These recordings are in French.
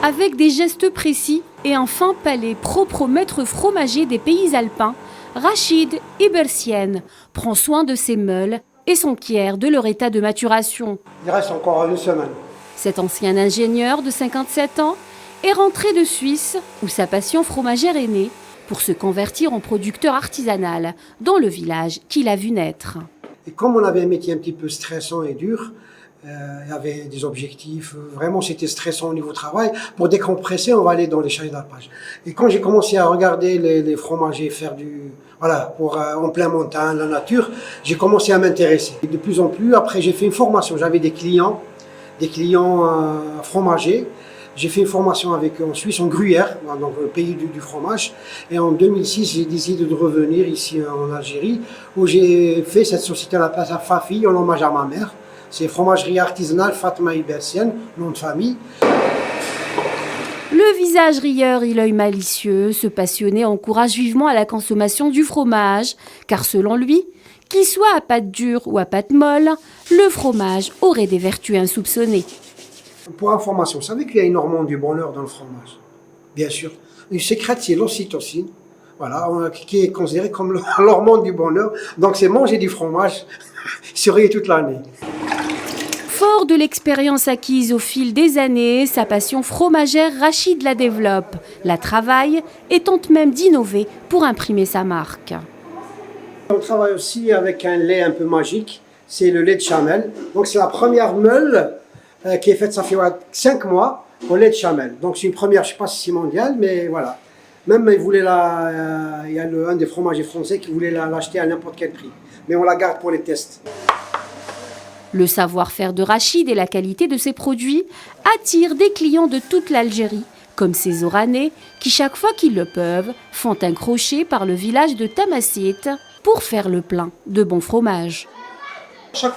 Avec des gestes précis et un fin palais propre au maître fromager des pays alpins, Rachid Ibersienne prend soin de ses meules et s'enquiert de leur état de maturation. Il reste encore une semaine. Cet ancien ingénieur de 57 ans est rentré de Suisse, où sa passion fromagère est née, pour se convertir en producteur artisanal dans le village qu'il a vu naître. Et comme on avait un métier un petit peu stressant et dur, il y avait des objectifs, vraiment c'était stressant au niveau travail. Pour décompresser, on va aller dans les chalets d'alpage. Et quand j'ai commencé à regarder les fromagers faire en plein montagne, la nature, j'ai commencé à m'intéresser. De plus en plus, après j'ai fait une formation, j'avais des clients fromagers. J'ai fait une formation en Suisse, en Gruyère, donc le pays du fromage. Et en 2006, j'ai décidé de revenir ici en Algérie, où j'ai fait cette société à la place à Fafi, en hommage à ma mère. C'est Fromagerie Artisanale Fatma Ibersienne, nom de famille. Le visage rieur et l'œil malicieux, ce passionné encourage vivement à la consommation du fromage, car selon lui, qu'il soit à pâte dure ou à pâte molle, le fromage aurait des vertus insoupçonnées. Pour information, vous savez qu'il y a une hormone du bonheur dans le fromage? Bien sûr. Une sécrète, c'est l'ocytocine, qui est considérée comme l'hormone du bonheur. Donc c'est manger du fromage, sourire toute l'année. Fort de l'expérience acquise au fil des années, sa passion fromagère, Rachid la développe, la travaille et tente même d'innover pour imprimer sa marque. On travaille aussi avec un lait un peu magique, c'est le lait de chamel. Donc c'est la première meule qui est faite, ça fait 5 mois, au lait de chamel. Donc c'est une première, je ne sais pas si c'est mondial, mais voilà. Même il y a un des fromagers français qui voulait l'acheter à n'importe quel prix. Mais on la garde pour les tests. Le savoir-faire de Rachid et la qualité de ses produits attirent des clients de toute l'Algérie, comme ces Oranais qui, chaque fois qu'ils le peuvent, font un crochet par le village de Tamassit pour faire le plein de bon fromage. Chaque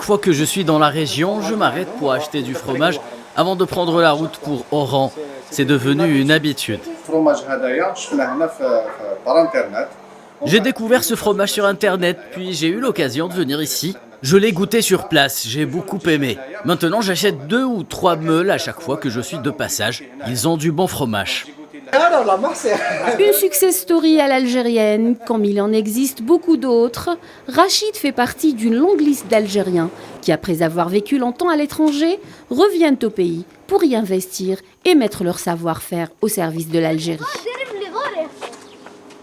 fois que je suis dans la région, je m'arrête pour acheter du fromage avant de prendre la route pour Oran. C'est devenu une habitude. J'ai découvert ce fromage sur Internet, puis j'ai eu l'occasion de venir ici. Je l'ai goûté sur place, j'ai beaucoup aimé. Maintenant, j'achète 2 ou 3 meules à chaque fois que je suis de passage. Ils ont du bon fromage. Une success story à l'algérienne, comme il en existe beaucoup d'autres. Rachid fait partie d'une longue liste d'Algériens qui, après avoir vécu longtemps à l'étranger, reviennent au pays pour y investir et mettre leur savoir-faire au service de l'Algérie.